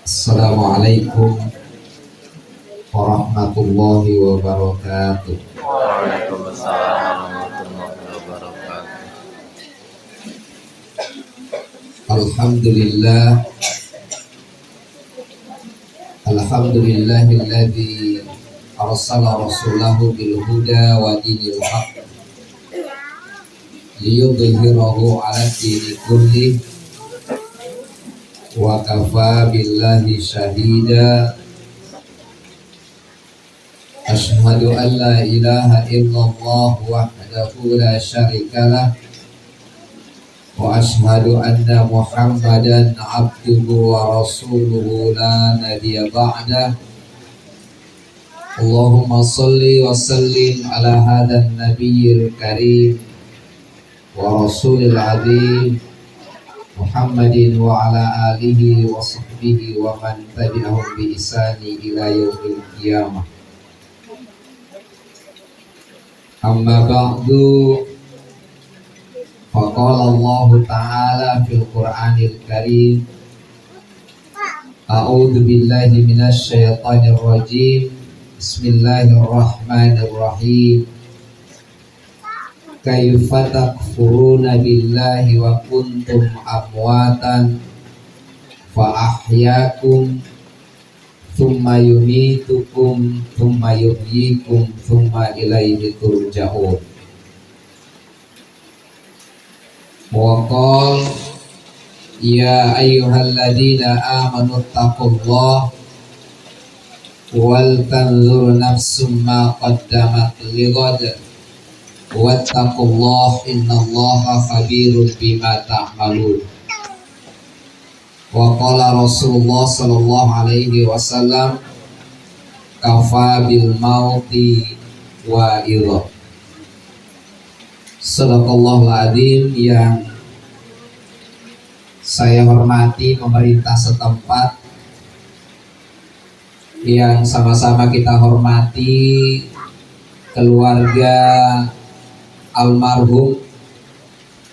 Assalamualaikum warahmatullahi wabarakatuh. Waalaikumsalam warahmatullahi wabarakatuh. Alhamdulillahilladzi arsala rasulahu bil huda wa dinil haqq liyudhhirahu 'ala dini kullih wa kafa billahi syahida. Asyhadu an la ilaha illallah wahdahu la syarikalah wa asyhadu anna Muhammadan abduhu wa rasuluhu la nabiyya ba'dah. Allahumma shalli wa sallim ala hadan nabiyyil karim wa rasulil azim Muhammadin wa ala alihi wa sahbihi wa man tabi'ahum bi ihsani ila yaumil qiyamah. Amma ba'du, faqala Allah Ta'ala fil Qur'anil Karim, a'udzu billahi minasy syaithanir rajim. Bismillahirrahmanirrahim. Kaifa takfuruna billahi wa kuntum amwatan fa ahyakum thumma yumitukum thumma yuhyikum thumma ilaihi turja'un. Wa qala ya ayyuhalladzina amanu taqullaha wal tanzur nafsum ma qaddamat lighad wattaqullaha innallaha khabirun bima ta'malun. Wa qala Rasulullah sallallahu alaihi wasallam kafa bil mauti wa idha. Sadaqallahul adzim. Yang saya hormati pemerintah setempat, yang sama-sama kita hormati keluarga almarhum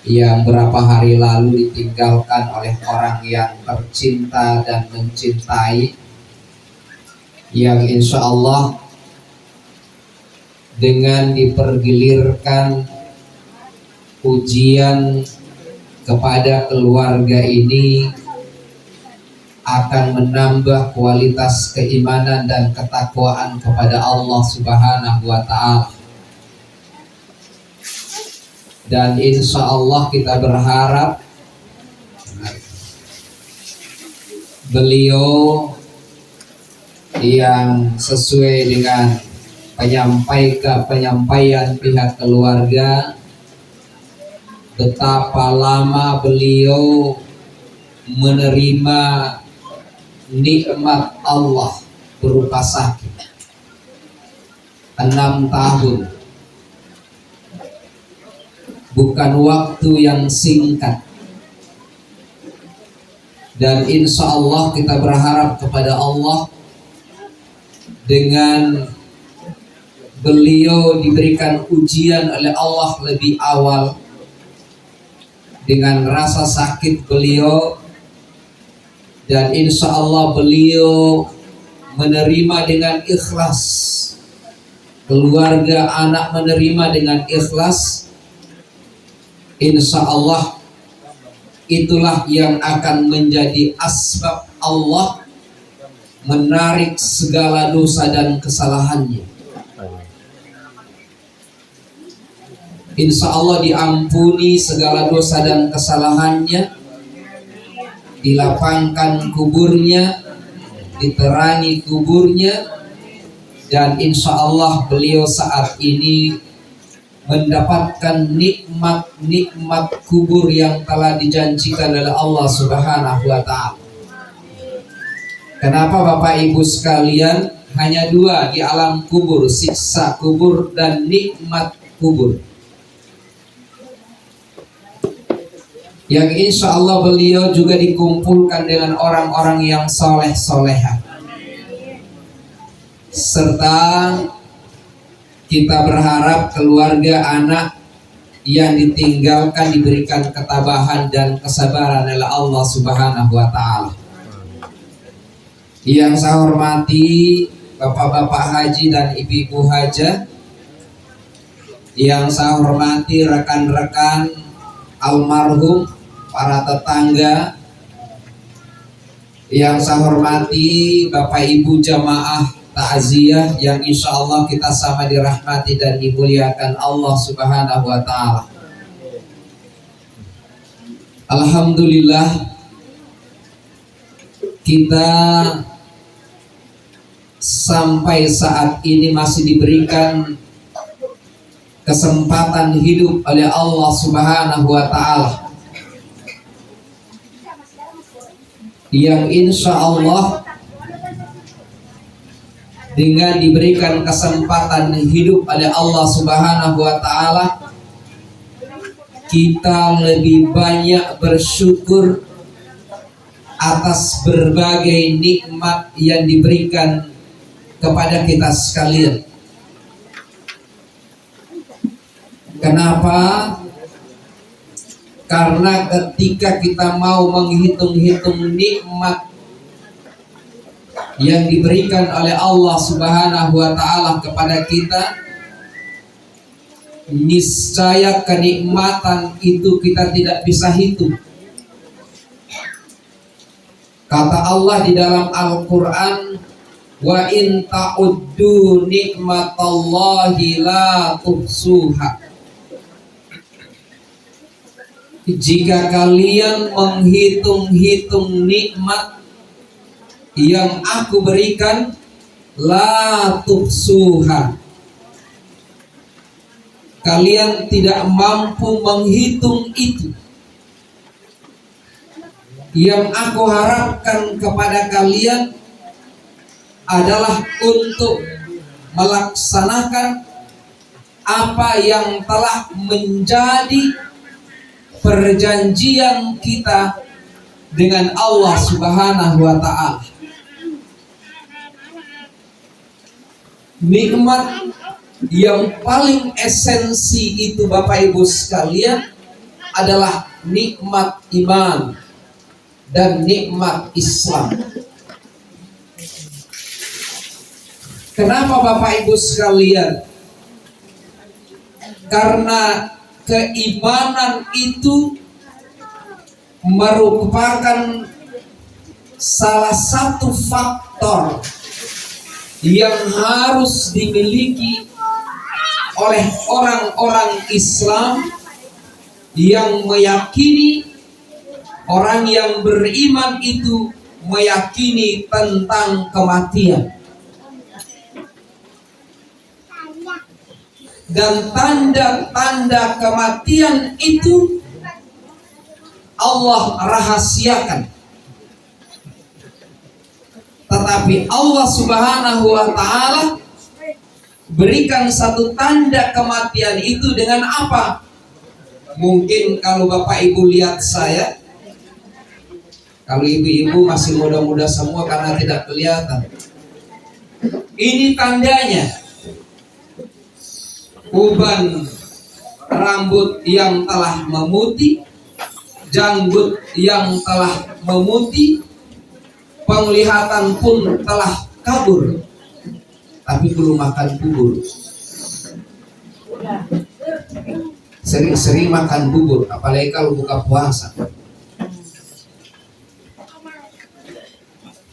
yang berapa hari lalu ditinggalkan oleh orang yang tercinta dan mencintai, yang insya Allah dengan dipergilirkan ujian kepada keluarga ini akan menambah kualitas keimanan dan ketakwaan kepada Allah Subhanahu wa Ta'ala. Dan insya Allah kita berharap beliau yang sesuai dengan penyampaian pihak keluarga, betapa lama beliau menerima nikmat Allah berupa sakit, 6 tahun. Bukan waktu yang singkat. Dan insya Allah kita berharap kepada Allah, dengan beliau diberikan ujian oleh Allah lebih awal, dengan rasa sakit beliau, dan insya Allah beliau menerima dengan ikhlas, keluarga anak menerima dengan ikhlas. Insya Allah itulah yang akan menjadi asbab Allah menarik segala dosa dan kesalahannya. Insya Allah diampuni segala dosa dan kesalahannya, dilapangkan kuburnya, diterangi kuburnya, dan insya Allah beliau saat ini mendapatkan nikmat-nikmat kubur yang telah dijanjikan oleh Allah Subhanahu wa Ta'ala. Kenapa Bapak Ibu sekalian? Hanya 2 di alam kubur, siksa kubur dan nikmat kubur, yang insya Allah beliau juga dikumpulkan dengan orang-orang yang soleh-soleha, serta kita berharap keluarga anak yang ditinggalkan diberikan ketabahan dan kesabaran oleh Allah Subhanahu wa Ta'ala. Yang saya hormati bapak-bapak haji dan ibu-ibu hajah, yang saya hormati rekan-rekan almarhum, para tetangga, yang saya hormati bapak ibu jamaah takziah yang insya Allah kita sama dirahmati dan dimuliakan Allah Subhanahu wa Ta'ala. Alhamdulillah, kita sampai saat ini masih diberikan kesempatan hidup oleh Allah Subhanahu wa Ta'ala, yang insya Allah dengan diberikan kesempatan hidup oleh Allah Subhanahu wa Ta'ala, kita lebih banyak bersyukur atas berbagai nikmat yang diberikan kepada kita sekalian. Kenapa? Karena ketika kita mau menghitung-hitung nikmat yang diberikan oleh Allah Subhanahu wa Ta'ala kepada kita, niscaya kenikmatan itu kita tidak bisa hitung. Kata Allah di dalam Al-Quran, wa in ta'uddu nikmatallahi la tuhsuha. Jika kalian menghitung-hitung nikmat yang aku berikan, la tuhsuha, kalian tidak mampu menghitung itu. Yang aku harapkan kepada kalian adalah untuk melaksanakan apa yang telah menjadi perjanjian kita dengan Allah Subhanahu wa Ta'ala. Nikmat yang paling esensi itu Bapak Ibu sekalian adalah nikmat iman dan nikmat Islam. Kenapa Bapak Ibu sekalian? Karena keimanan itu merupakan salah satu faktor yang harus dimiliki oleh orang-orang Islam yang meyakini, orang yang beriman itu meyakini tentang kematian. Dan tanda-tanda kematian itu Allah rahasiakan. Tetapi Allah Subhanahu wa Ta'ala berikan satu tanda kematian itu dengan apa? Mungkin kalau Bapak Ibu lihat saya, kalau ibu-ibu masih muda-muda semua karena tidak kelihatan. Ini tandanya. Uban rambut yang telah memutih, janggut yang telah memutih, penglihatan pun telah kabur, tapi belum makan bubur. Sering-sering makan bubur, apalagi kalau buka puasa.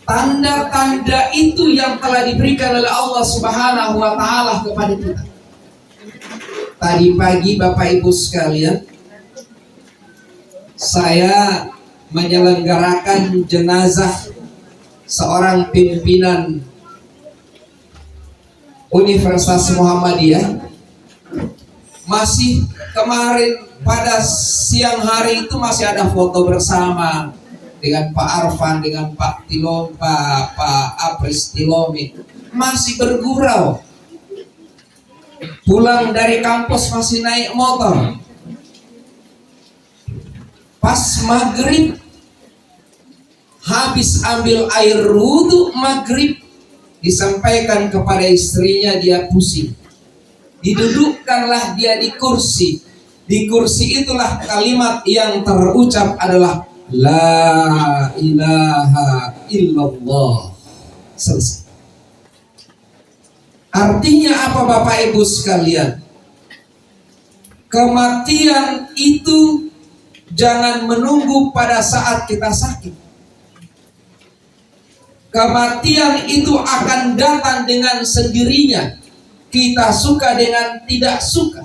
Tanda-tanda itu yang telah diberikan oleh Allah Subhanahu wa Ta'ala kepada kita. Tadi pagi Bapak Ibu sekalian, saya menyelenggarakan jenazah seorang pimpinan Universitas Muhammadiyah. Masih kemarin pada siang hari itu masih ada foto bersama dengan Pak Arfan, dengan Pak Tilom, Pak Apris Tilomi, masih bergurau. Pulang dari kampus masih naik motor. Pas maghrib, habis ambil air wudhu maghrib, disampaikan kepada istrinya, dia pusing. Didudukkanlah dia di kursi. Di kursi itulah kalimat yang terucap adalah La ilaha illallah. selesai. Artinya apa Bapak Ibu sekalian? Kematian itu jangan menunggu pada saat kita sakit. Kematian itu akan datang dengan sendirinya. Kita suka dengan tidak suka.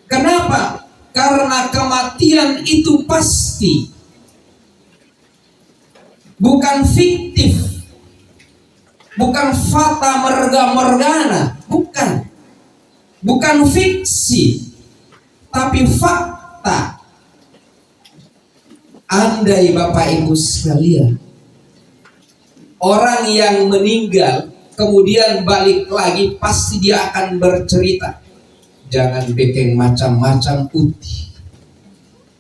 Kenapa? Karena kematian itu pasti. Bukan fiktif. Bukan fata morgana. Bukan fiksi. Tapi fakta. Andai Bapak Ibu sekalian, orang yang meninggal kemudian balik lagi, pasti dia akan bercerita. Jangan bikin macam-macam uti.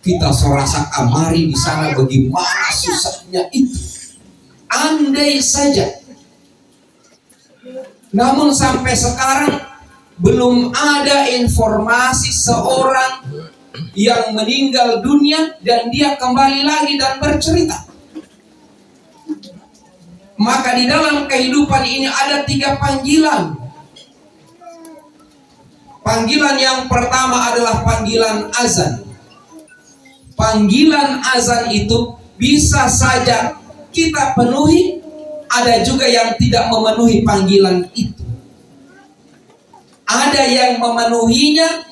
Kita serasa amari di sana bagaimana susahnya itu. Andai saja. Namun sampai sekarang belum ada informasi seorang yang meninggal dunia dan dia kembali lagi dan bercerita. Maka di dalam kehidupan ini ada 3 panggilan. Panggilan yang pertama adalah panggilan azan. Panggilan azan itu bisa saja kita penuhi, ada juga yang tidak memenuhi panggilan itu. Ada yang memenuhinya,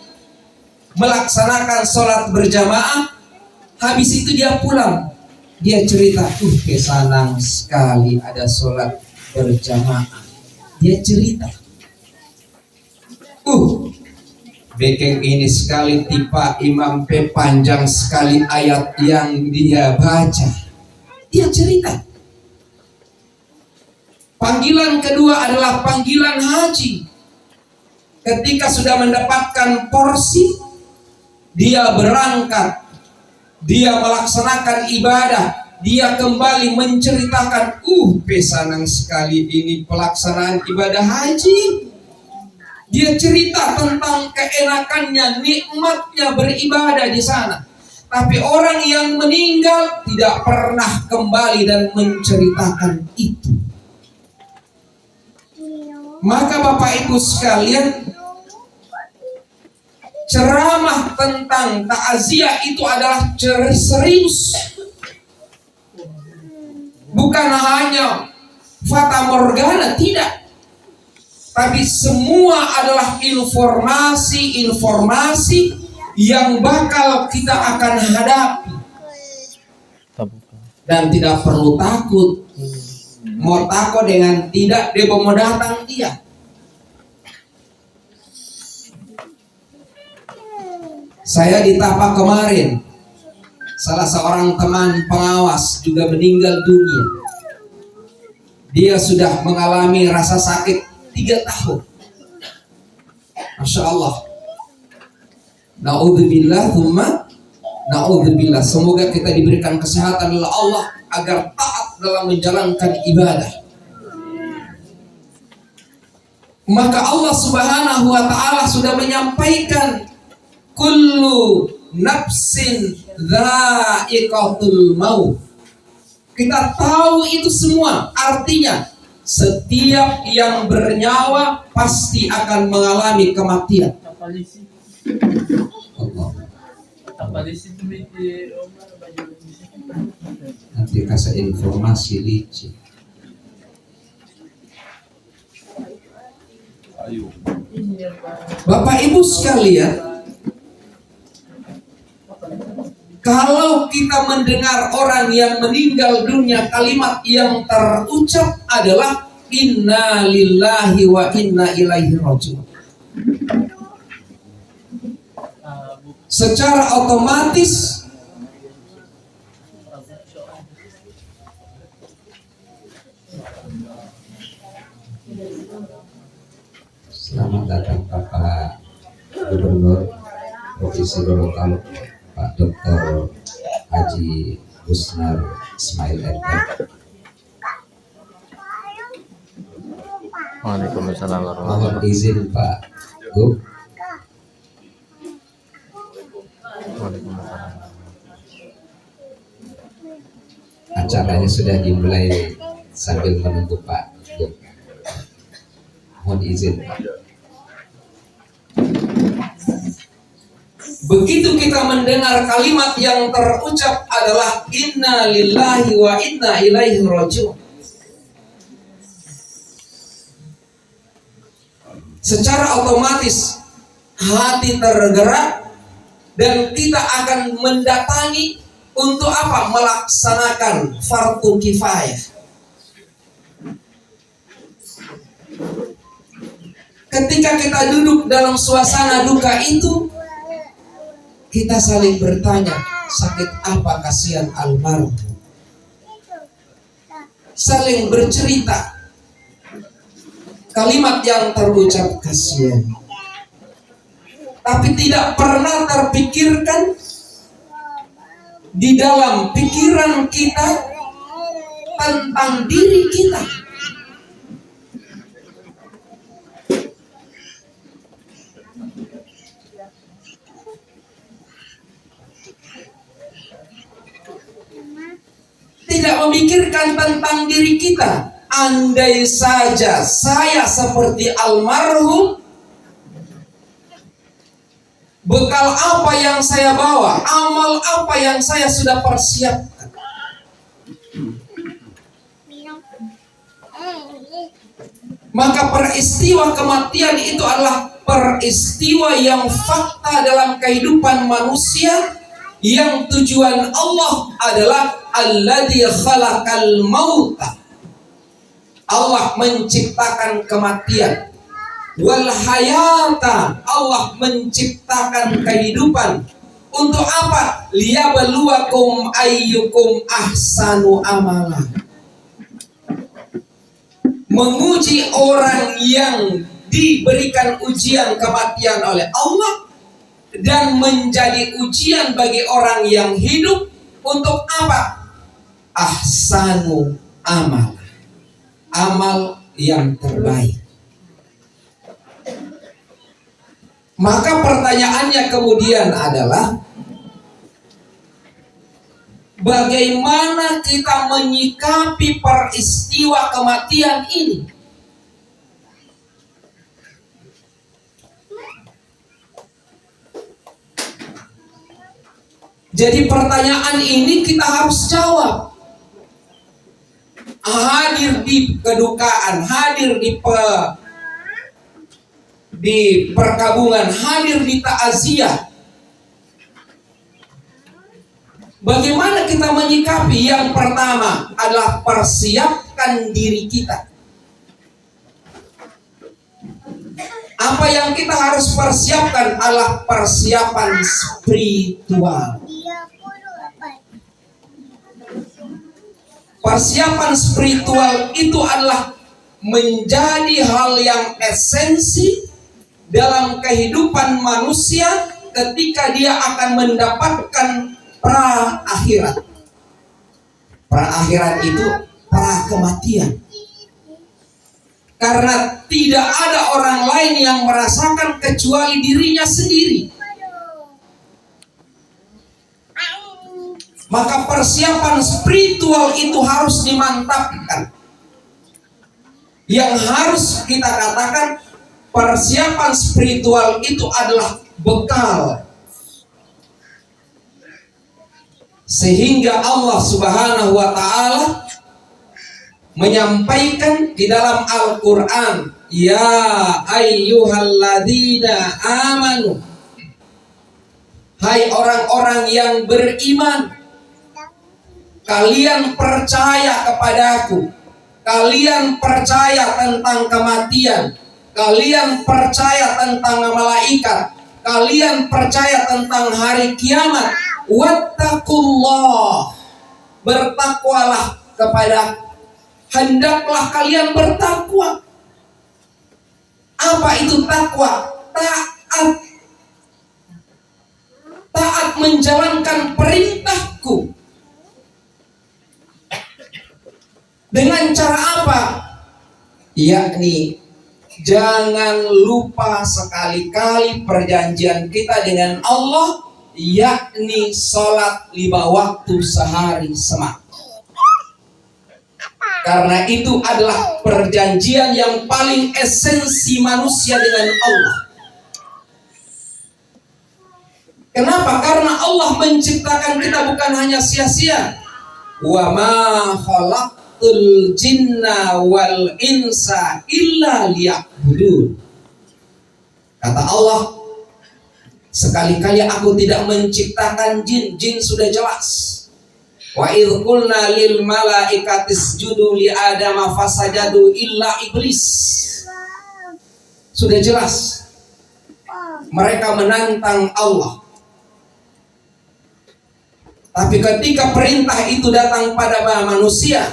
melaksanakan sholat berjamaah, habis itu dia pulang. Dia cerita, kesenang sekali ada sholat berjamaah. Dia cerita, bekeng ini sekali tipa imam panjang sekali ayat yang dia baca. Dia cerita. Panggilan kedua adalah panggilan haji. Ketika sudah mendapatkan porsi, dia berangkat, dia melaksanakan ibadah, dia kembali menceritakan, pesanang sekali ini pelaksanaan ibadah haji. Dia cerita tentang keenakannya, nikmatnya beribadah di sana. Tapi orang yang meninggal tidak pernah kembali dan menceritakan itu. Maka Bapak Ibu sekalian, ceramah tentang takziah itu adalah serius. Bukan hanya fata morgana, tidak. Tapi semua adalah informasi-informasi yang bakal kita akan hadapi. Dan tidak perlu takut. Mau takut dengan tidak, dia mau datang dia. Saya di Tapa kemarin, salah seorang teman pengawas juga meninggal dunia. Dia sudah mengalami rasa sakit 3 tahun. Masya Allah. Na'udzubillah, na'udzubillah. Semoga kita diberikan kesehatan oleh Allah agar taat dalam menjalankan ibadah. Maka Allah Subhanahu wa ta'ala sudah menyampaikan, kullu nafsin dha'iqatul maut. Kita tahu itu semua. Artinya setiap yang bernyawa pasti akan mengalami kematian. Allah. Nanti kasih informasi licin. Bapak Ibu sekalian, kalau kita mendengar orang yang meninggal dunia, kalimat yang terucap adalah inna lillahi wa inna ilaihi raji'un. Secara otomatis selamat datang Bapak Gubernur Provinsi Gorontalo, Pak Dr. Haji Busnar Ismail Enter. Waalaikumsalam warahmatullahi Mohon wabarakatuh. izin Pak Gub. Waalaikumsalam. Acaranya sudah dimulai sambil menunggu Pak Gub. Mohon izin Pak. Begitu kita mendengar kalimat yang terucap adalah inna lillahi wa inna ilaihi raji'un, secara otomatis hati tergerak dan kita akan mendatangi untuk apa? Melaksanakan fardu kifayah. Ketika kita duduk dalam suasana duka itu, kita saling bertanya, sakit apa kasihan almarhum? Saling bercerita. Kalimat yang terucap kasihan, tapi tidak pernah terpikirkan di dalam pikiran kita tentang diri kita. Tidak memikirkan tentang diri kita. Andai saja saya seperti almarhum, bekal apa yang saya bawa, amal apa yang saya sudah persiapkan. Maka peristiwa kematian itu adalah peristiwa yang fakta dalam kehidupan manusia, yang tujuan Allah adalah alladzi khalaqal mauta. Allah menciptakan kematian. Wal hayata, Allah menciptakan kehidupan. Untuk apa? Liyabluwakum ayyukum ahsanu amala. Menguji orang yang diberikan ujian kematian oleh Allah, dan menjadi ujian bagi orang yang hidup. Untuk apa? Ahsanu amal, amal yang terbaik. Maka pertanyaannya kemudian adalah, bagaimana kita menyikapi peristiwa kematian ini? Jadi pertanyaan ini kita harus jawab. Hadir di kedukaan, hadir di perkabungan, hadir di takziah. Bagaimana kita menyikapi? Yang pertama adalah persiapkan diri kita. Apa yang kita harus persiapkan adalah persiapan spiritual. Persiapan spiritual itu adalah menjadi hal yang esensi dalam kehidupan manusia ketika dia akan mendapatkan pra-akhirat. Pra-akhirat itu pra-kematian. Karena tidak ada orang lain yang merasakan kecuali dirinya sendiri. Maka persiapan spiritual itu harus dimantapkan. Yang harus kita katakan, persiapan spiritual itu adalah bekal. Sehingga Allah Subhanahu wa ta'ala menyampaikan di dalam Al-Quran, ya ayyuhalladzina amanu, hai orang-orang yang beriman, kalian percaya kepadaku, kalian percaya tentang kematian, kalian percaya tentang malaikat, kalian percaya tentang hari kiamat. Wattaqullah, bertakwalah kepada, hendaklah kalian bertakwa. Apa itu takwa? Taat menjalankan perintahku. Dengan cara apa? Yakni jangan lupa sekali-kali perjanjian kita dengan Allah, yakni sholat 5 waktu sehari semalam. Karena itu adalah perjanjian yang paling esensi manusia dengan Allah. Kenapa? Karena Allah menciptakan kita bukan hanya sia-sia. Wa ma khalaqtul jinna wal insa illa liya'budun. Kata Allah, sekali-kali aku tidak menciptakan jin. Jin sudah jelas. Wa idh qulna lil malaikati isjudu li adama fasajadu illa iblis. Sudah jelas. Mereka menantang Allah. Tapi ketika perintah itu datang pada manusia,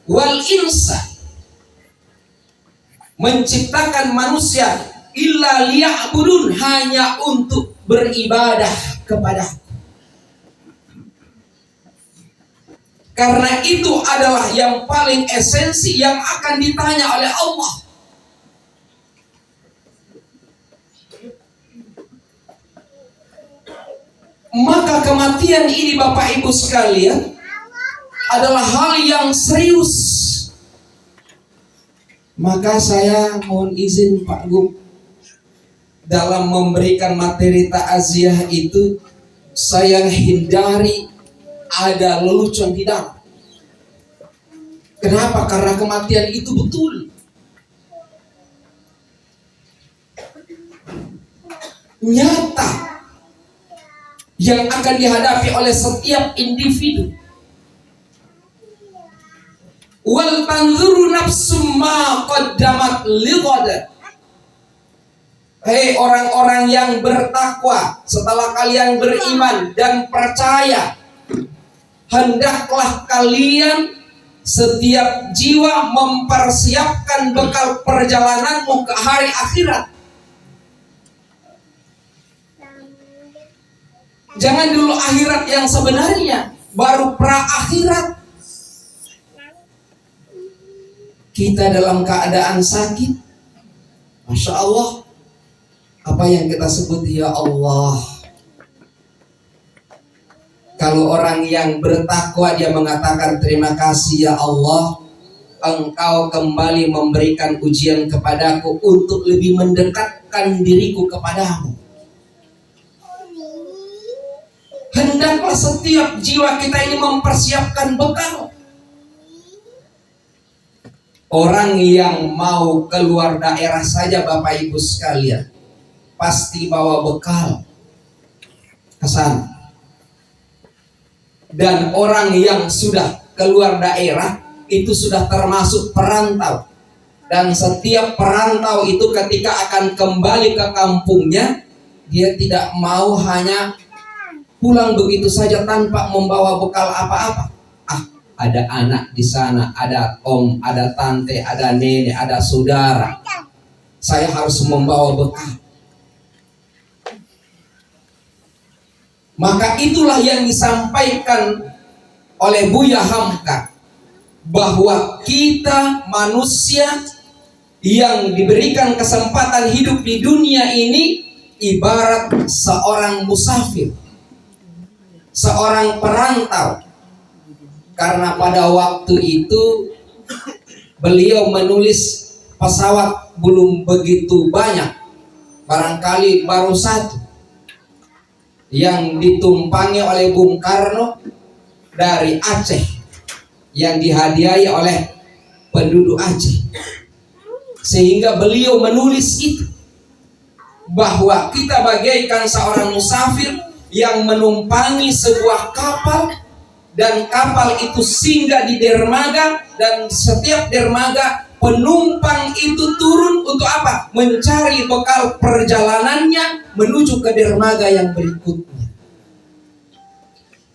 wal insa, menciptakan manusia, illa liya'budun, hanya untuk beribadah kepada. Karena itu adalah yang paling esensi yang akan ditanya oleh Allah. Maka kematian ini Bapak Ibu sekalian adalah hal yang serius. Maka saya mohon izin Pak Gub, dalam memberikan materi takziah itu saya hindari ada lelucon di dalam. Kenapa? Karena kematian itu betul. Nyata. Yang akan dihadapi oleh setiap individu. Wal tanzuru nafsum ma qaddamat lighad. Hei orang-orang yang bertakwa, setelah kalian beriman dan percaya, hendaklah kalian setiap jiwa mempersiapkan bekal perjalananmu ke hari akhirat. Jangan dulu akhirat yang sebenarnya, baru pra-akhirat. Kita dalam keadaan sakit, Masya Allah, apa yang kita sebut ya Allah. Kalau orang yang bertakwa dia mengatakan terima kasih ya Allah, Engkau kembali memberikan ujian kepadaku untuk lebih mendekatkan diriku kepadamu. Hendaklah setiap jiwa kita ini mempersiapkan bekal. Orang yang mau keluar daerah saja Bapak Ibu sekalian, pasti bawa bekal ke sana. Dan orang yang sudah keluar daerah itu sudah termasuk perantau. Dan setiap perantau itu ketika akan kembali ke kampungnya, dia tidak mau hanya pulang begitu saja tanpa membawa bekal apa-apa. Ada anak di sana, ada om, ada tante, ada nenek, ada saudara. Saya harus membawa bekal. Maka itulah yang disampaikan oleh Buya Hamka, bahwa kita manusia yang diberikan kesempatan hidup di dunia ini ibarat seorang musafir, seorang perantau. Karena pada waktu itu beliau menulis pesawat belum begitu banyak, barangkali baru satu, yang ditumpangi oleh Bung Karno dari Aceh, yang dihadiahi oleh penduduk Aceh. Sehingga beliau menulis itu, bahwa kita bagaikan seorang musafir yang menumpangi sebuah kapal, dan kapal itu singgah di dermaga, dan setiap dermaga penumpang itu turun untuk apa? Mencari bekal perjalanannya menuju ke dermaga yang berikutnya.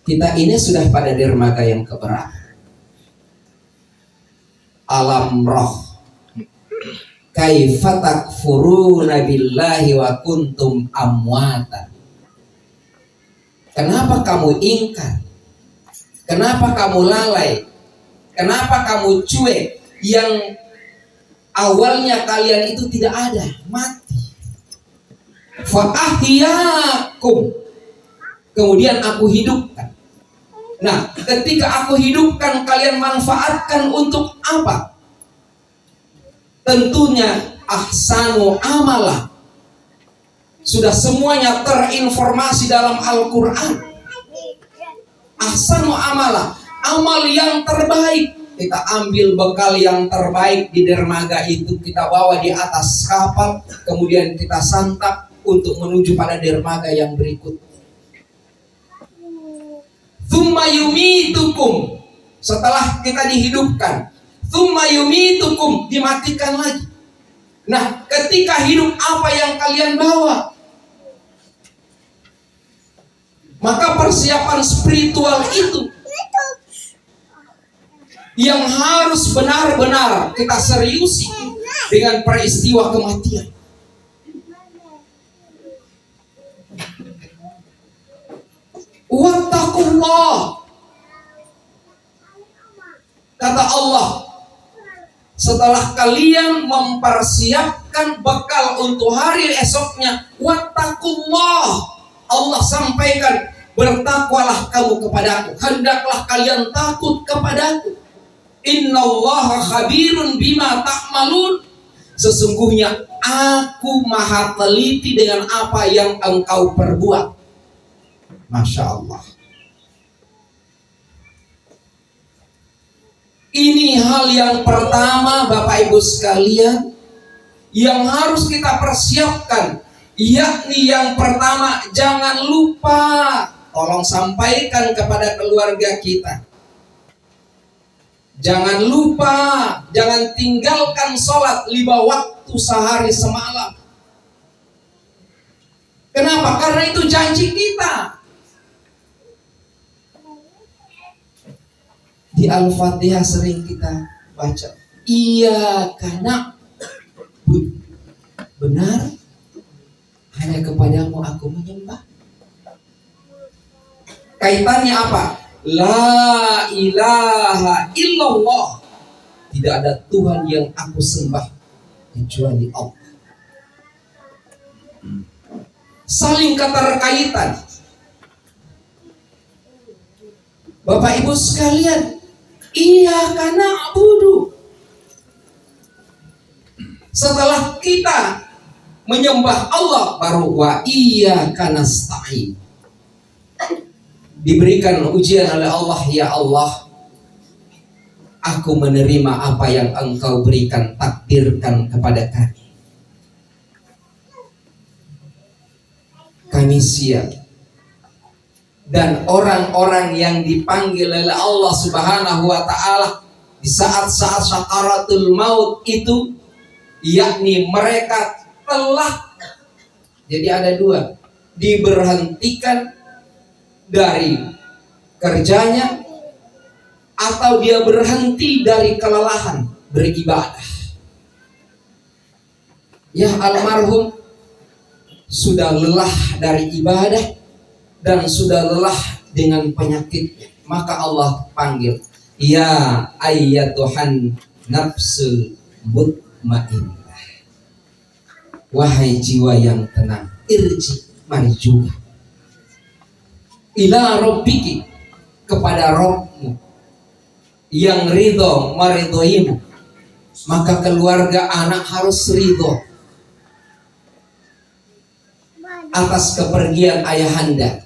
Kita ini sudah pada dermaga yang keberapa? Alam roh. Kaifa takfuruna billahi wa kuntum amwatan. Kenapa kamu ingkar? Kenapa kamu lalai? Kenapa kamu cuek? Yang awalnya kalian itu tidak ada, mati. Fa ahyakum, kemudian aku hidupkan. Nah, ketika aku hidupkan, kalian manfaatkan untuk apa? Tentunya ahsanu amalah. Sudah semuanya terinformasi dalam Al-Quran. Ahsanu amalah, amal yang terbaik. Kita ambil bekal yang terbaik di dermaga itu, kita bawa di atas kapal, kemudian kita santap untuk menuju pada dermaga yang berikut. Tsumma yumitukum, setelah kita dihidupkan, tsumma yumitukum, dimatikan lagi. Nah, ketika hidup, apa yang kalian bawa? Maka persiapan spiritual itu yang harus benar-benar kita seriusi dengan peristiwa kematian. Wattaqullah, kata Allah, setelah kalian mempersiapkan bekal untuk hari esoknya, wattaqullah, Allah sampaikan, bertakwalah kamu kepadaku, hendaklah kalian takut kepadaku. Innallaha khabirun bima ta'malun, sesungguhnya aku maha teliti dengan apa yang engkau perbuat. Masya Allah. Ini hal yang pertama Bapak Ibu sekalian yang harus kita persiapkan, yakni yang pertama, jangan lupa, tolong sampaikan kepada keluarga kita, jangan lupa, jangan tinggalkan sholat 5 waktu sehari semalam. Kenapa? Karena itu janji kita. Di Al-Fatihah sering kita baca, Iyyaka na'budu, benar hanya kepadamu aku menyembah. Kaitannya apa? La ilaha illallah, tidak ada Tuhan yang aku sembah kecuali Allah. Saling keterkaitan. Bapak Ibu sekalian, Iyyaka na'budu, setelah kita menyembah Allah, baru wa iyyaka nasta'in. Diberikan ujian oleh Allah, ya Allah, aku menerima apa yang engkau berikan, takdirkan kepada kami. Kami siap. Dan orang-orang yang dipanggil oleh Allah Subhanahu wa ta'ala di saat-saat sakaratul maut itu, yakni mereka telah, jadi ada 2, diberhentikan dari kerjanya atau dia berhenti dari kelelahan beribadah. Ya, almarhum sudah lelah dari ibadah dan sudah lelah dengan penyakitnya, maka Allah panggil, ya ayyatuhan nafsul mutmainnah, wahai jiwa yang tenang, irji, mari juga ila rabbiki, kepada Rabbmu yang ridho meridhoimu. Maka keluarga anak harus ridho atas kepergian ayahanda.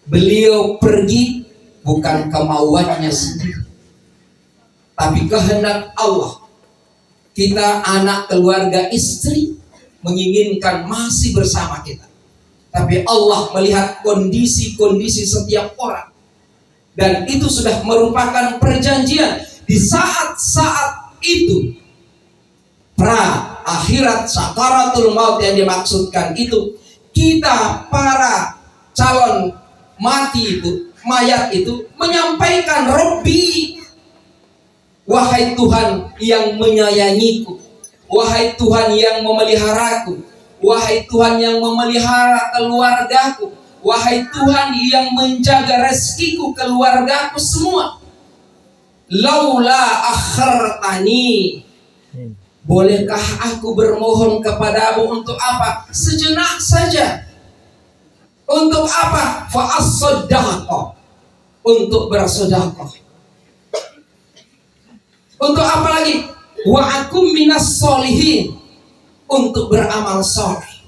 Beliau pergi bukan kemauannya sendiri, tapi kehendak Allah. Kita anak, keluarga, istri menginginkan masih bersama kita, tapi Allah melihat kondisi-kondisi setiap orang, dan itu sudah merupakan perjanjian. Di saat-saat itu, pra akhirat sakaratul maut yang dimaksudkan itu, kita para calon mati itu, mayat itu, menyampaikan, Robbi, wahai Tuhan yang menyayangiku, wahai Tuhan yang memeliharaku, wahai Tuhan yang memelihara keluargaku, wahai Tuhan yang menjaga rezekiku, keluargaku semua. Laula akhartani, bolehkah aku bermohon kepadamu untuk apa? Sejenak saja. Untuk apa? Fa'as-saddaqa, untuk bersedekah. Untuk apa lagi? Wa akum minas solihin, untuk beramal soleh.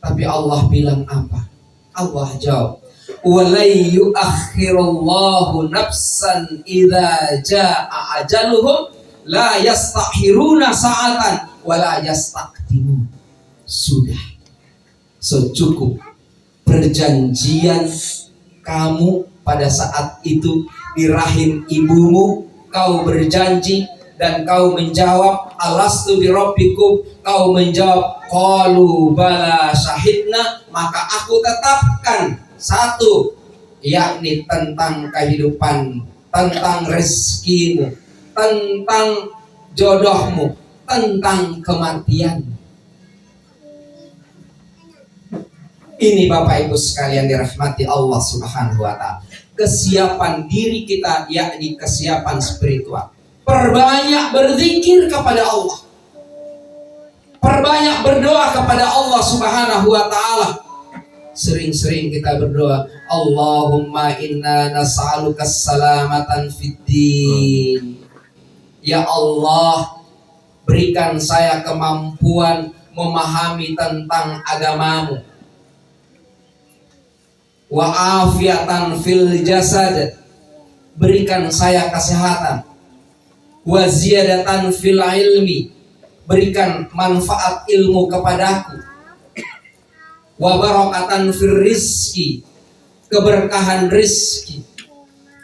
Tapi Allah bilang apa? Allah jawab, walai yuakhirullahu nafsan idza jaa ajaluhum la yastakhiruna sa'atan wa la yastaqdimun. Sudah, secukup perjanjian kamu pada saat itu di rahim ibumu. Kau berjanji dan kau menjawab alastu birabbikum, kau menjawab qalu bala syahidna, maka aku tetapkan satu, yakni tentang kehidupan, tentang rezekimu, tentang jodohmu, tentang kematian. Ini Bapak Ibu sekalian dirahmati Allah Subhanahu wa Ta'ala. Kesiapan diri kita, yakni kesiapan spiritual. Perbanyak berzikir kepada Allah, perbanyak berdoa kepada Allah Subhanahu wa Ta'ala. Sering-sering kita berdoa, Allahumma inna nas'aluka salamatan fid din. Ya Allah, berikan saya kemampuan memahami tentang agamamu. Wa afiatan fil jasad, berikan saya kesehatan. Wa ziyadatan fil ilmi, berikan manfaat ilmu kepadaku. Wa barakatan fil rizki, keberkahan rizki.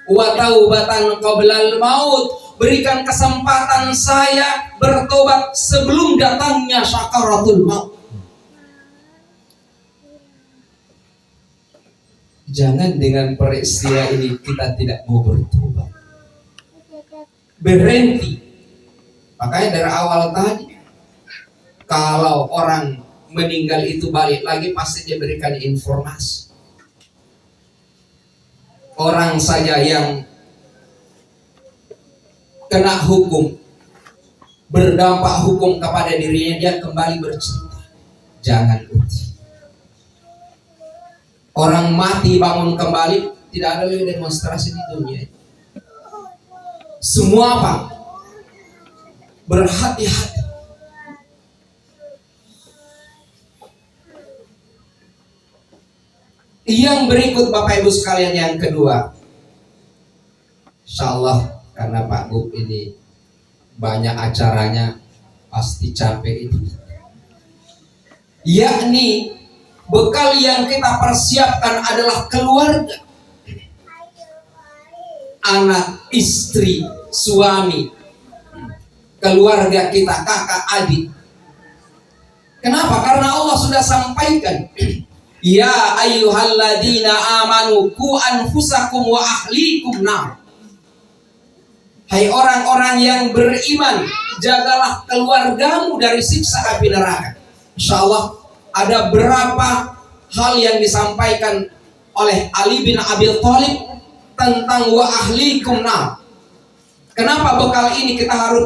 Wa taubatan qoblal maut, berikan kesempatan saya bertobat sebelum datangnya sakaratul maut. Jangan dengan peristiwa ini kita tidak mau bertobat, berhenti. Makanya dari awal tadi, kalau orang meninggal itu balik lagi, pasti dia berikan informasi. Orang saja yang kena hukum, berdampak hukum kepada dirinya, dia kembali bercerita. Jangan uji. Orang mati bangun kembali, tidak ada lagi demonstrasi di dunia. Semua apa? Berhati-hati. Yang berikut Bapak Ibu sekalian, yang kedua, insya Allah karena Pak Gub ini banyak acaranya, pasti capek itu. Yakni bekal yang kita persiapkan adalah keluarga, anak, istri, suami, keluarga kita, kakak, adik. Kenapa? Karena Allah sudah sampaikan, ya ayyuhalladzina amanu qu anfusakum wa ahlikum nar. Hai orang-orang yang beriman, jagalah keluargamu dari siksa api neraka. Insyaallah ada berapa hal yang disampaikan oleh Ali bin Abi Thalib tentang wa ahlikum nar. Kenapa bekal ini kita harus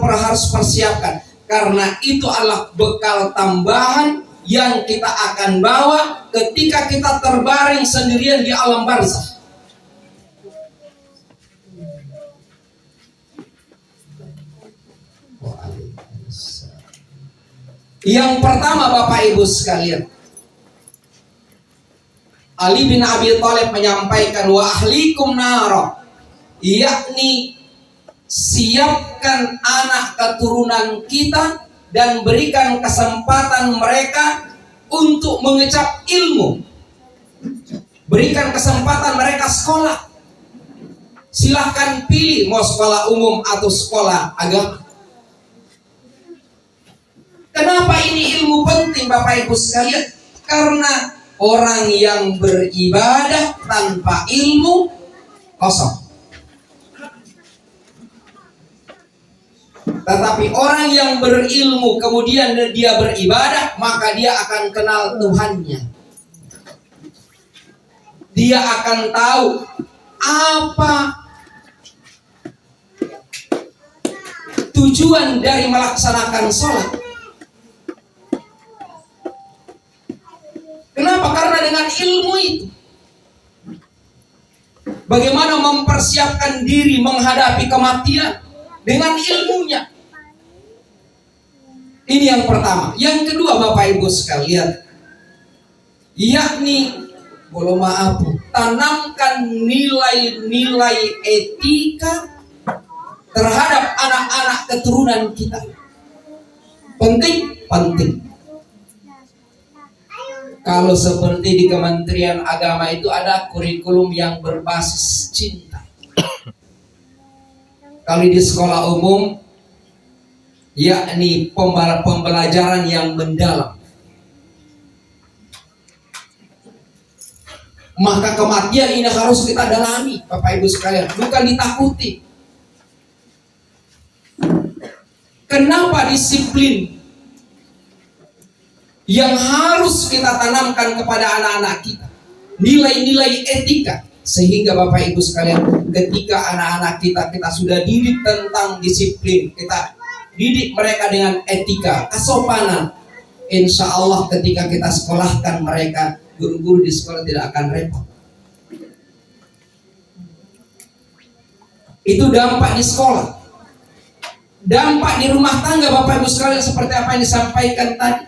persiapkan? Karena itu adalah bekal tambahan yang kita akan bawa ketika kita terbaring sendirian di alam barzakh. Yang pertama Bapak Ibu sekalian, Ali bin Abi Thalib menyampaikan wa ahlikum nara, yakni siapkan anak keturunan kita dan berikan kesempatan mereka untuk mengecap ilmu. Berikan kesempatan mereka sekolah. Silahkan pilih mau sekolah umum atau sekolah agama. Kenapa ini ilmu penting Bapak Ibu sekalian? Karena orang yang beribadah tanpa ilmu kosong. Tetapi orang yang berilmu kemudian dia beribadah, maka dia akan kenal Tuhannya. Dia akan tahu apa tujuan dari melaksanakan sholat. Kenapa? Karena dengan ilmu itu bagaimana mempersiapkan diri menghadapi kematian dengan ilmunya. Ini yang pertama. Yang kedua Bapak Ibu sekalian, yakni tanamkan nilai-nilai etika terhadap anak-anak keturunan kita. Penting. Kalau seperti di Kementerian Agama itu ada kurikulum yang berbasis cinta. Kalau di sekolah umum, yakni pembelajaran yang mendalam. Maka kematian ini harus kita dalami, Bapak Ibu sekalian, bukan ditakuti. Kenapa disiplin yang harus kita tanamkan kepada anak-anak kita? Nilai-nilai etika. Sehingga Bapak Ibu sekalian, ketika anak-anak kita sudah didik tentang disiplin, kita didik mereka dengan etika, kesopanan, insya Allah ketika kita sekolahkan mereka, guru-guru di sekolah tidak akan repot. Itu dampak di sekolah. Dampak di rumah tangga Bapak Ibu sekalian seperti apa yang disampaikan tadi,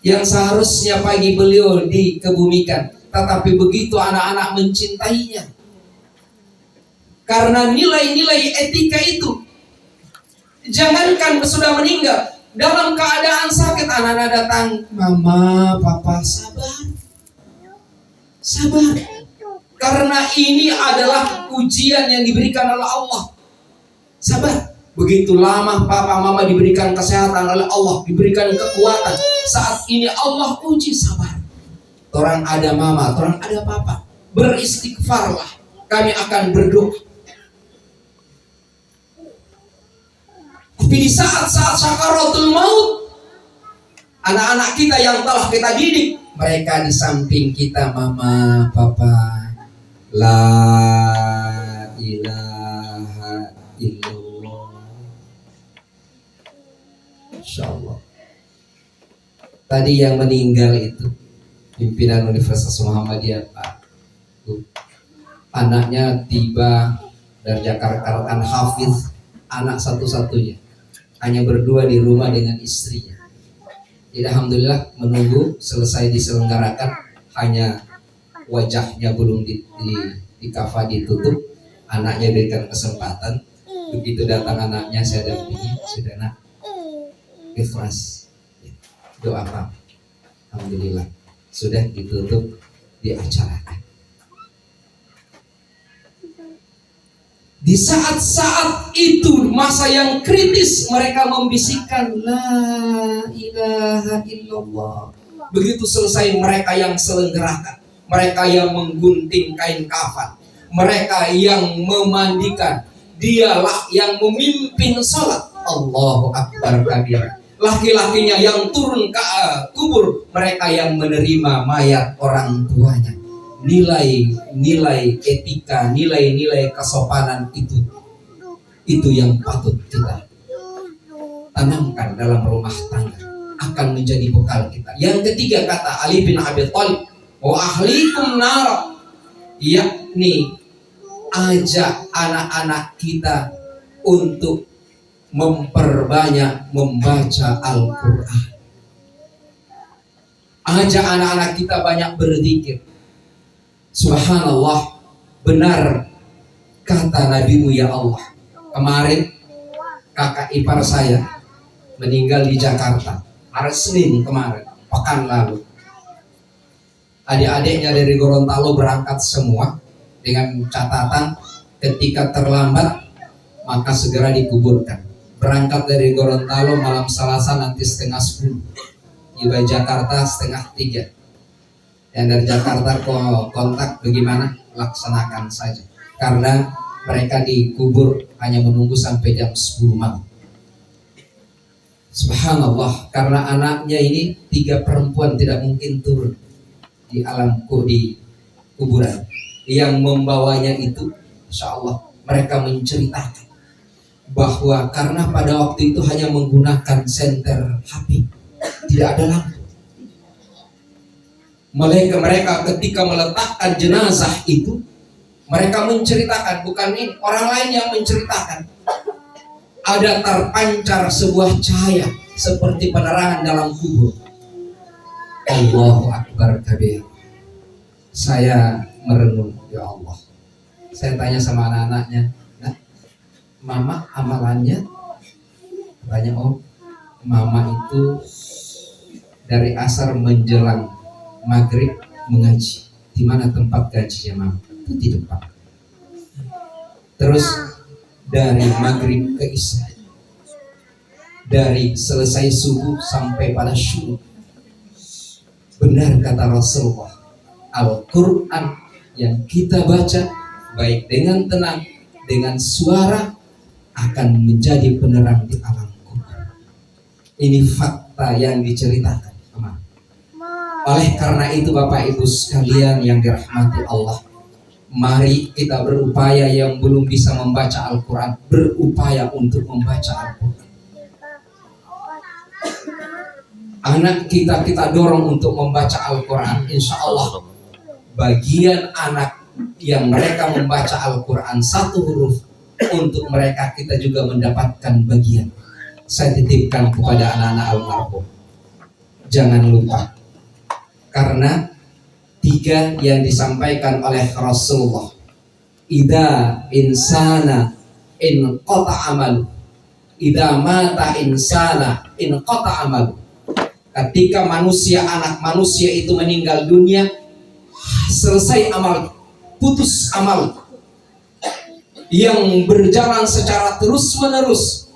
yang seharusnya pagi beliau dikebumikan, tetapi begitu anak-anak mencintainya karena nilai-nilai etika itu. Jangankan sudah meninggal, dalam keadaan sakit anak-anak datang, mama, papa, sabar, karena ini adalah ujian yang diberikan oleh Allah. Sabar. Begitu lama papa mama diberikan kesehatan oleh Allah, diberikan kekuatan. Saat ini Allah uji, sabar. Orang ada mama, orang ada papa, beristighfarlah. Kami akan berdoa. Tapi di saat-saat sakaratul maut, anak-anak kita yang telah kita didik, mereka di samping kita, mama, papa, la ilaha illallah. Insyaallah. Tadi yang meninggal itu pimpinan Universitas Muhammadiyah, Pak. Anaknya tiba dari Jakarta, kan hafiz, anak satu-satunya, hanya berdua di rumah dengan istrinya. Jadi alhamdulillah menunggu selesai diselenggarakan, hanya wajahnya belum di kafan ditutup, anaknya berikan kesempatan. Begitu datang anaknya, saya dampingi, sudah nak, ikhlas, doa Pak, alhamdulillah sudah ditutup, diacarakan. Di saat-saat itu, masa yang kritis, mereka membisikkan la ilaha illallah. Begitu selesai, mereka yang selenggarakan, mereka yang menggunting kain kafan, mereka yang memandikan, dialah yang memimpin salat. Allahu Akbar kabir. Laki-lakinya yang turun ke kubur, mereka yang menerima mayat orang tuanya. Nilai-nilai etika, nilai-nilai kesopanan itu yang patut kita tanamkan dalam rumah tangga, akan menjadi bekal kita. Yang ketiga, kata Ali bin Abi Thalib, wa ahlikum nar, yakni ajak anak-anak kita untuk memperbanyak membaca Al-Quran. Ajak anak-anak kita banyak berzikir. Subhanallah, benar kata Nabimu ya Allah. Kemarin kakak ipar saya meninggal di Jakarta, hari Senin kemarin, pekan lalu. Adik-adiknya dari Gorontalo berangkat semua dengan catatan ketika terlambat maka segera dikuburkan. Berangkat dari Gorontalo malam Selasa nanti 9:30, tiba Jakarta 2:30. Yang dari Jakarta kontak bagaimana, laksanakan saja, karena mereka dikubur hanya menunggu sampai jam 10 malam. Subhanallah, karena anaknya ini 3 perempuan tidak mungkin turun di alam di kuburan. Yang membawanya itu, insya Allah mereka menceritakan bahwa karena pada waktu itu hanya menggunakan senter HP, tidak ada lampu. Mereka ketika meletakkan jenazah itu Mereka menceritakan, bukan ini, orang lain yang menceritakan. Ada terpancar sebuah cahaya seperti penerangan dalam kubur. Allahu Akbar kabir. Saya merenung, ya Allah. Saya tanya sama anak-anaknya, nah, Mama amalannya? Katanya, oh, Mama itu dari asar menjelang maghrib mengaji. Di mana tempat gajinya Mama? Itu di depan. Terus dari maghrib ke isya, dari selesai subuh sampai pada syuruk. Benar kata Rasulullah, Al-Quran yang kita baca baik dengan tenang, dengan suara, akan menjadi penerang di alam kubur. Ini fakta yang diceritakan, teman. Oleh karena itu Bapak Ibu sekalian yang dirahmati Allah, mari kita berupaya yang belum bisa membaca Al-Quran, berupaya untuk membaca Al-Quran. Anak kita dorong untuk membaca Al-Quran. Insya Allah bagian anak yang mereka membaca Al-Quran satu huruf, untuk mereka kita juga mendapatkan bagian. Saya titipkan kepada anak-anak almarhum, jangan lupa, karena 3 yang disampaikan oleh Rasulullah, idza insana in qata amalu, idza mata insana in qata amalu. Ketika manusia, anak manusia itu meninggal dunia, selesai amal, putus amal yang berjalan secara terus menerus.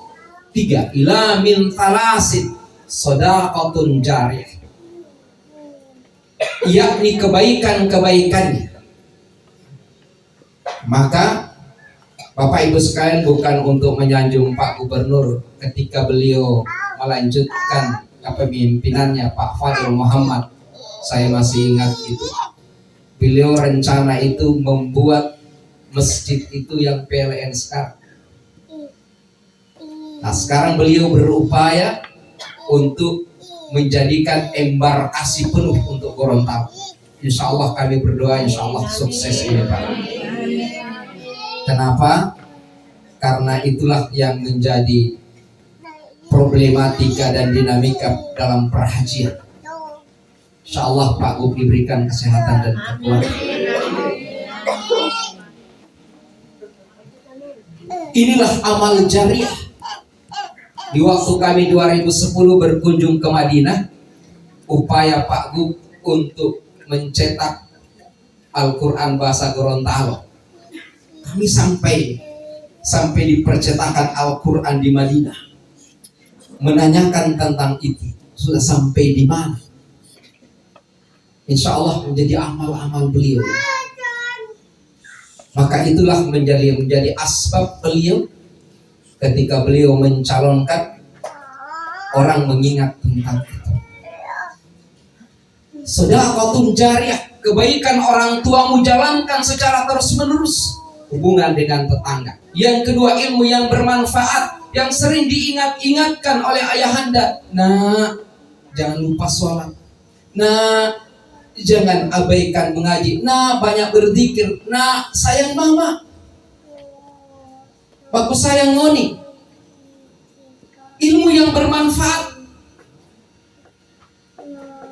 3, ila min thalasin shadaqatun jariyah, yakni kebaikan-kebaikannya. Maka Bapak Ibu sekalian, bukan untuk menyanjung Pak Gubernur ketika beliau melanjutkan kepemimpinannya, Pak Fadil Muhammad, saya masih ingat itu. Beliau rencana itu membuat masjid itu yang PLN sekarang. Nah, sekarang beliau berupaya untuk menjadikan embarkasi penuh untuk Gorontalo. Insya Allah kami berdoa, insya Allah sukses ini Pak. Kenapa? Karena itulah yang menjadi problematika dan dinamika dalam perhajian. Insya Allah Pak Gub diberikan kesehatan dan kekuatan. Inilah amal jariah. Di waktu kami 2010 berkunjung ke Madinah, upaya Pak Gub untuk mencetak Al-Quran bahasa Gorontalo. Kami sampai di percetakan Al-Quran di Madinah, menanyakan tentang itu, sudah sampai di mana. Insya Allah menjadi amal-amal beliau. Maka itulah menjadi asbab beliau ketika beliau mencalonkan, orang mengingat tentang itu. Shadaqatun jariyah, kebaikan orang tuamu jalankan secara terus-menerus, hubungan dengan tetangga. Yang kedua, ilmu yang bermanfaat yang sering diingat-ingatkan oleh ayahanda. Nah, jangan lupa sholat. Nah, jangan abaikan mengaji. Nah, banyak berzikir. Nah, sayang mama. Bagus sayang ngoni. Ilmu yang bermanfaat.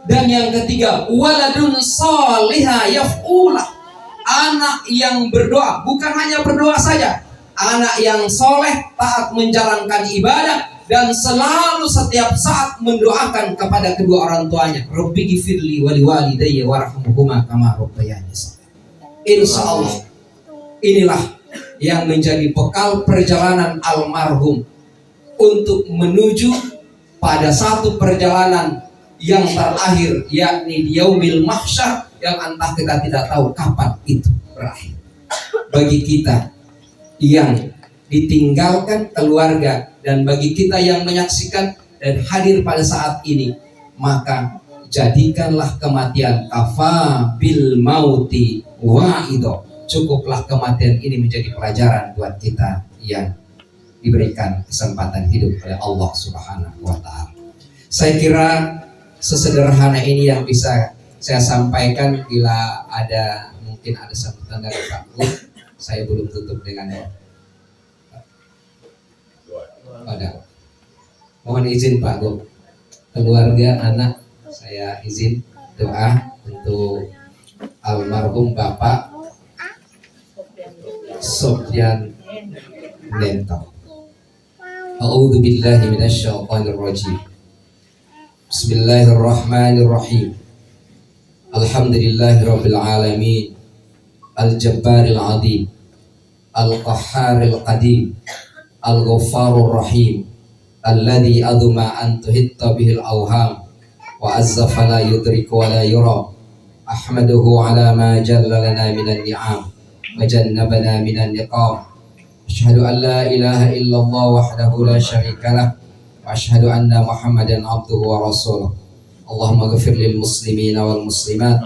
Dan yang ketiga, waladun salihah yaf'ulah, anak yang berdoa, bukan hanya berdoa saja, anak yang soleh, taat menjalankan ibadah, dan selalu setiap saat mendoakan kepada kedua orang tuanya. Rabbi ghfirli wa liwalidayya warhamhuma kama rabbayani shaghira. Insya Allah inilah yang menjadi bekal perjalanan almarhum untuk menuju pada satu perjalanan yang terakhir, yakni di yaumil mahsyar, yang entah kita tidak tahu kapan itu berakhir. Bagi kita yang ditinggalkan keluarga, dan bagi kita yang menyaksikan dan hadir pada saat ini, maka jadikanlah kematian kafa bil mauti wa'ido. Cukuplah kematian ini menjadi pelajaran buat kita yang diberikan kesempatan hidup oleh Allah Subhanahu wa ta'ala. Saya kira sesederhana ini yang bisa saya sampaikan. Bila mungkin ada sambutan dari Pak Gub. Saya belum tutup dengan doa. Ada. Mohon izin Pak Gub, keluarga, anak, saya izin doa untuk almarhum Bapak Sofyan Nento. A'udzu billahi minasyaitonir rajim. Bismillahirrahmanirrahim. Alhamdulillahirabbil alamin. Al-Jabbaril Azim. Al-Qahharil Qadim. Al-Ghaffarur Rahim. Alladzi aduma an tuhitta bihil awham wa azza fala yudriku wa la yura. Ahmaduhu ala ma jalla lana minan ni'am wa jannabana minan niqam. Asyhadu an la ilaha illallah wahdahu la syarika lah wa asyhadu anna Muhammadan abduhu wa rasuluh. Allahumma ghfir lil muslimina wal muslimat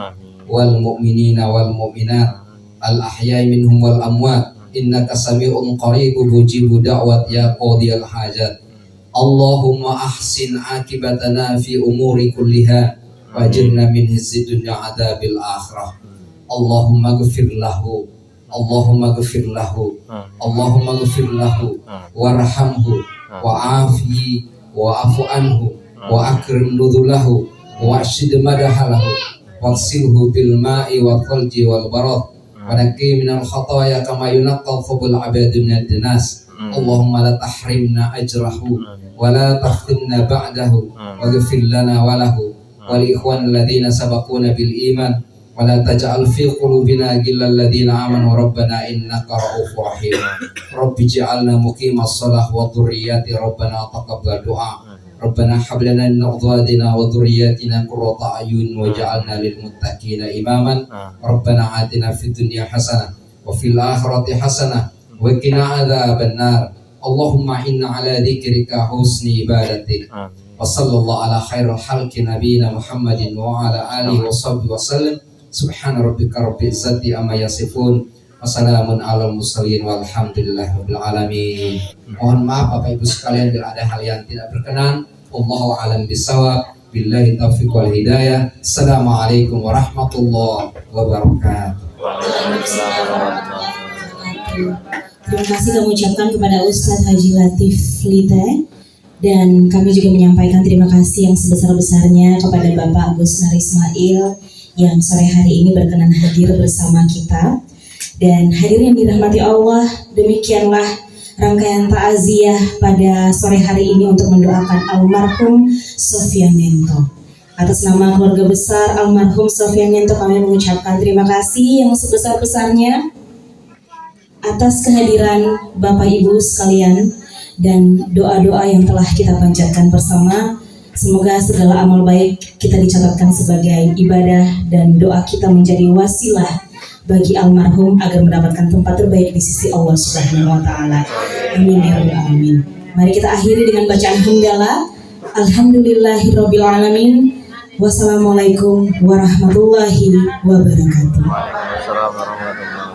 wal mu'minina wal mu'minat al ahya'i minhum wal amwat innaka sami'un qaribun mujibu da'wat ya qadiyal hajat. Allahumma ahsin akibatana fi umuri kulliha wajirna min hizzi dunya adabil akhirah. Allahumma ghfir lahu, Allahumma ghfir lahu, Allahumma ghfir lahu warhamhu wa'afihi wa'afu anhu wa akrim nuzulahu wa ashid madahalahu waqsilhu bil ma'i wal thalji wal barad wa naqi minal khataya kama yunqqa thawbul abadi minad dinas. Allahumma la tahrimna ajrahu wa la taftinna ba'dahu wa ghfir lana wa lahu wal ikhwan alladhina sabaquna bil iman wa la taj'al fi qulubina ghillal ladzina amanu rabbana innaka ra'ufur rahim. Rabbi ij'alna muqimas shalah wa dhurriyyati rabbana taqabbal du'a. Rabbana hab lana min azwajina wa dhurriyyatina qurrata a'yun waj'alna lil muttaqina imaman. Rabbana atina fid dunya hasanah wa fil akhirati hasanah wa qina adzabannar. Allahumma inna ala dzikrika husni ibadatik. Wa sallallahu ala khairil khalqi nabiyina Muhammadin wa ala alihi wa sahbihi wa sallam. Subhana rabbika rabbil izzati amma yasifun. Wassalamun alal mursalin walhamdulillahi rabbil alamin. Mohon maaf Bapak Ibu sekalian bila ada hal yang tidak berkenan. Wallahu a'lam bishawab. Billahi taufiq wal hidayah. Assalamualaikum warahmatullahi wabarakatuh. Terima kasih kami ucapkan kepada Ustadz Haji Latif Lite, dan kami juga menyampaikan terima kasih yang sebesar-besarnya kepada Bapak Agus Nar Ismail yang sore hari ini berkenan hadir bersama kita. Dan hadirin yang dirahmati Allah, demikianlah rangkaian takziah pada sore hari ini untuk mendoakan almarhum Sofyan Nento. Atas nama keluarga besar almarhum Sofyan Nento, kami mengucapkan terima kasih yang sebesar-besarnya atas kehadiran Bapak Ibu sekalian dan doa-doa yang telah kita panjatkan bersama. Semoga segala amal baik kita dicatatkan sebagai ibadah dan doa kita menjadi wasilah bagi almarhum agar mendapatkan tempat terbaik di sisi Allah Subhanahu wa taala. Amin ya rabbal alamin. Mari kita akhiri dengan bacaan hamdalah. Alhamdulillahirabbil alamin. Wassalamualaikum warahmatullahi wabarakatuh. Waalaikumsalam warahmatullahi wabarakatuh.